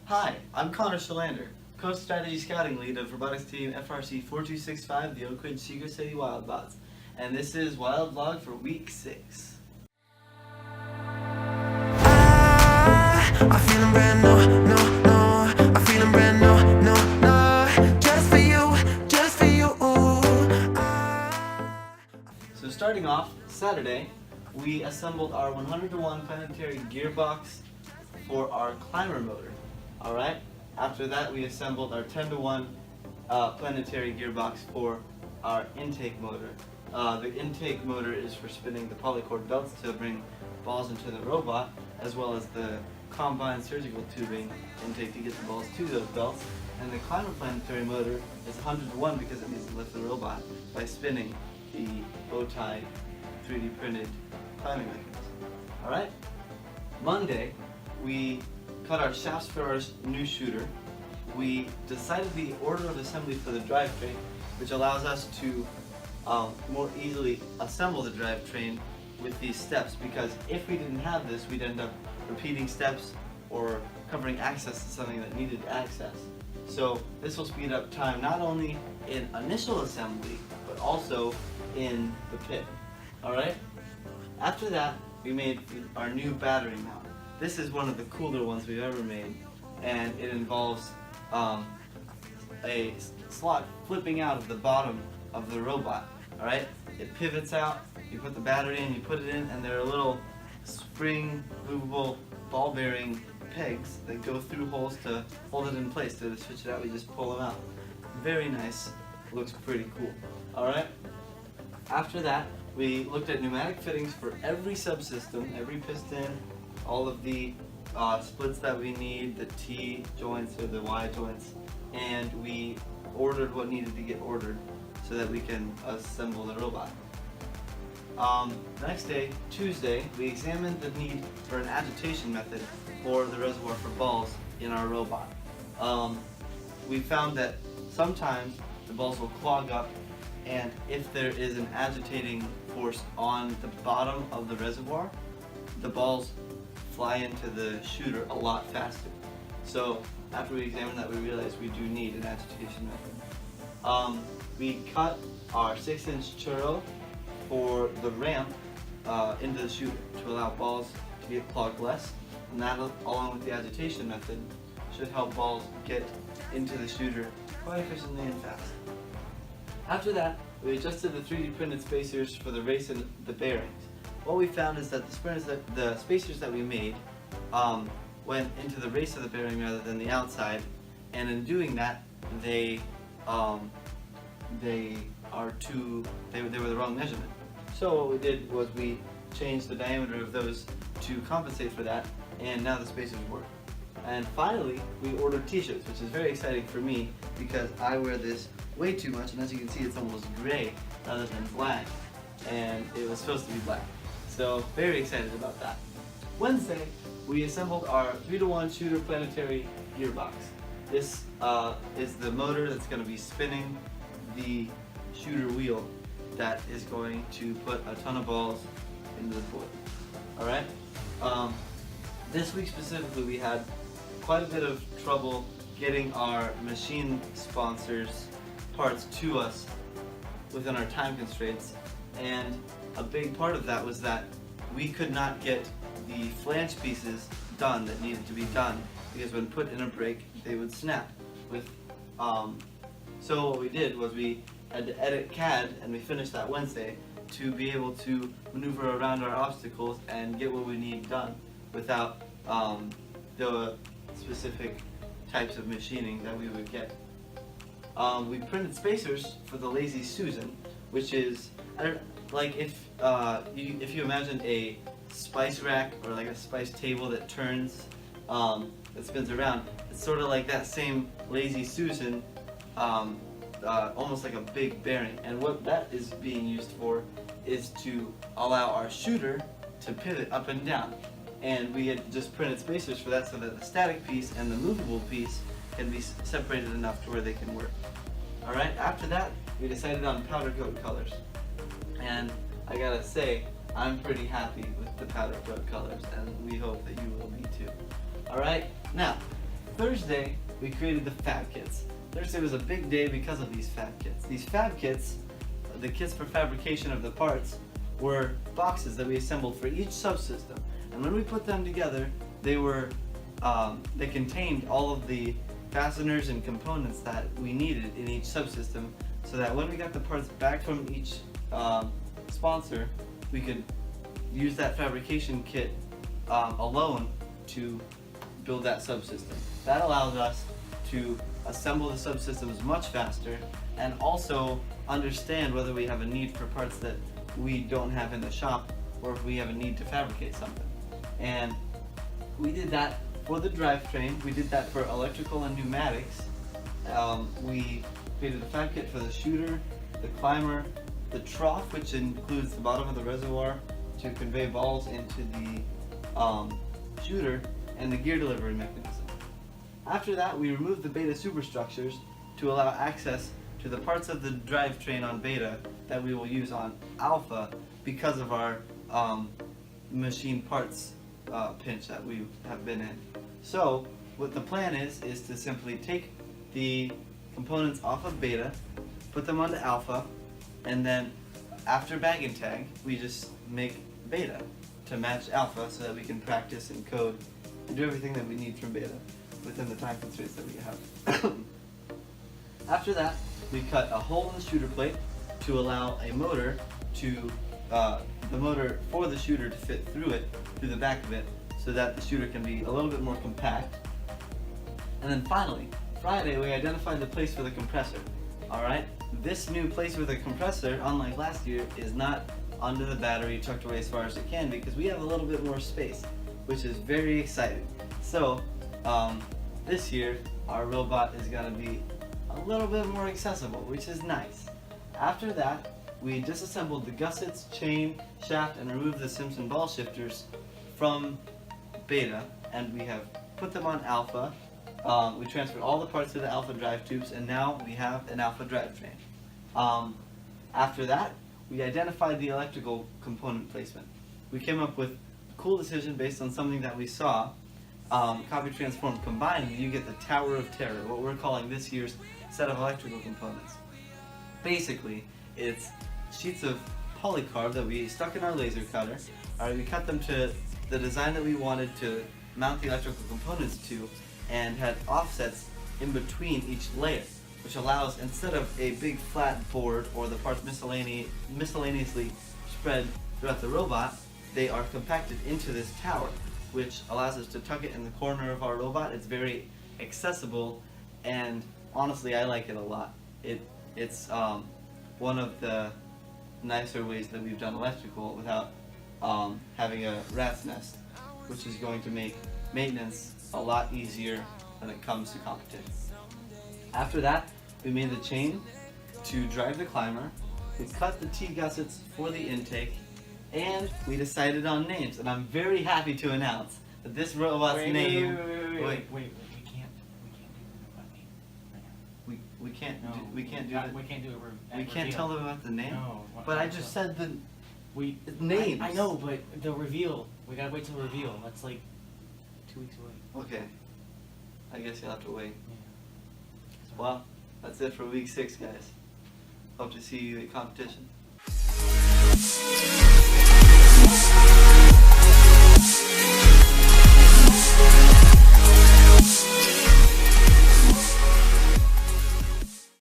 Hi, I'm Connor Shalander, Coach Strategy Scouting Lead of Robotics Team FRC 4265, the Oak Ridge Secret City Wildbots, and this is Wildvlog for Week 6. I'm feeling brand new, I'm feeling brand new, just for you, just for you. So starting off, Saturday, we assembled our 100-to-1 planetary gearbox for our climber motor. Alright, after that we assembled our 10-to-1 planetary gearbox for our intake motor. The intake motor is for spinning the polycord belts to bring balls into the robot, as well as the combined surgical tubing intake to get the balls to those belts. And the climber planetary motor is 100-to-1 because it needs to lift the robot by spinning the bow tie 3D printed climbing mechanism. Alright, Monday we cut our shafts for our new shooter. We decided the order of assembly for the drivetrain, which allows us to more easily assemble the drivetrain with these steps, because if we didn't have this, we'd end up repeating steps or covering access to something that needed access. So this will speed up time not only in initial assembly, but also in the pit. Alright? After that, we made our new battery mount. This is one of the cooler ones we've ever made, and it involves a slot flipping out of the bottom of the robot. Alright? It pivots out, you put the battery in, you put it in, and there are little spring movable ball bearing pegs that go through holes to hold it in place. To switch it out, we just pull them out. Very nice, looks pretty cool. Alright? After that, we looked at pneumatic fittings for every subsystem, every piston, all of the splits that we need, the T joints or the Y joints, and we ordered what needed to get ordered so that we can assemble the robot. The next day, Tuesday, we examined the need for an agitation method for the reservoir for balls in our robot. We found that sometimes the balls will clog up, and if there is an agitating force on the bottom of the reservoir, the balls fly into the shooter a lot faster. So after we examined that, we realized we do need an agitation method. We cut our 6-inch churro for the ramp into the shooter to allow balls to get clogged less, and that, along with the agitation method, should help balls get into the shooter quite efficiently and fast. After that, we adjusted the 3D printed spacers for the race and the bearings. What we found is that the spacers that we made went into the race of the bearing rather than the outside, and in doing that, they were the wrong measurement. So what we did was we changed the diameter of those to compensate for that, and now the spacers work. And finally, we ordered t-shirts, which is very exciting for me because I wear this way too much, and as you can see, it's almost gray rather than black, and it was supposed to be black. So very excited about that. Wednesday, we assembled our 3-to-1 shooter planetary gearbox. This is the motor that's going to be spinning the shooter wheel that is going to put a ton of balls into the void. Alright? This week specifically, we had quite a bit of trouble getting our machine sponsors parts to us within our time constraints, and a big part of that was that we could not get the flange pieces done that needed to be done, because when put in a brake they would snap. So what we did was we had to edit CAD, and we finished that Wednesday to be able to maneuver around our obstacles and get what we need done without the specific types of machining that we would get. We printed spacers for the Lazy Susan, which is, like if you imagine a spice rack or like a spice table that turns, that spins around, it's sort of like that same Lazy Susan, almost like a big bearing. And what that is being used for is to allow our shooter to pivot up and down. And we had just printed spacers for that so that the static piece and the movable piece can be separated enough to where they can work. Alright, after that, we decided on powder coat colors. And I gotta say, I'm pretty happy with the powder coat colors, and we hope that you will be too. Alright, now, Thursday, we created the fab kits. Thursday was a big day because of these fab kits. These fab kits, the kits for fabrication of the parts, were boxes that we assembled for each subsystem. And when we put them together, they contained all of the fasteners and components that we needed in each subsystem, so that when we got the parts back from each sponsor, we could use that fabrication kit alone to build that subsystem. That allows us to assemble the subsystems much faster and also understand whether we have a need for parts that we don't have in the shop, or if we have a need to fabricate something. And we did that for the drivetrain, we did that for electrical and pneumatics. We created a fab kit for the shooter, the climber, the trough, which includes the bottom of the reservoir to convey balls into the shooter, and the gear delivery mechanism. After that, we removed the beta superstructures to allow access to the parts of the drivetrain on beta that we will use on alpha because of our machine parts pinch that we have been in. So what the plan is to simply take the components off of beta, put them onto alpha, and then after bag and tag, we just make beta to match alpha so that we can practice and code and do everything that we need from beta within the time constraints that we have. After that, we cut a hole in the shooter plate to allow a motor to, the motor for the shooter to fit through the back of it, so that the shooter can be a little bit more compact. And then finally, Friday, we identified the place for the compressor. Alright, this new place for the compressor, unlike last year, is not under the battery tucked away as far as it can, because we have a little bit more space, which is very exciting. So, this year, our robot is going to be a little bit more accessible, which is nice. After that, we disassembled the gussets, chain, shaft, and removed the Simpson ball shifters from beta, and we have put them on alpha. We transferred all the parts to the alpha drive tubes, and now we have an alpha drivetrain. After that, we identified the electrical component placement. We came up with a cool decision based on something that we saw. Copy, transform, combine, you get the Tower of Terror, what we're calling this year's set of electrical components. Basically, it's sheets of polycarb that we stuck in our laser cutter. We cut them to the design that we wanted to mount the electrical components to, and had offsets in between each layer, which allows, instead of a big flat board or the parts miscellaneously spread throughout the robot, they are compacted into this tower, which allows us to tuck it in the corner of our robot. It's very accessible, and honestly, I like it a lot. It's one of the nicer ways that we've done electrical without having a rat's nest, which is going to make maintenance a lot easier when it comes to competition. After that, we made the chain to drive the climber, we cut the T-gussets for the intake, and we decided on names. And I'm very happy to announce that this robot's name... Wait, we can't do the robot name right now. We can't No, we can't do it. We can't do it. We can't tell them about the name? No. But I just said the names. I know, but the reveal, we gotta wait till the reveal. That's like 2 weeks away. Okay. I guess you'll have to wait. Yeah. Well, that's it for week 6, guys. Hope to see you at competition. Yeah.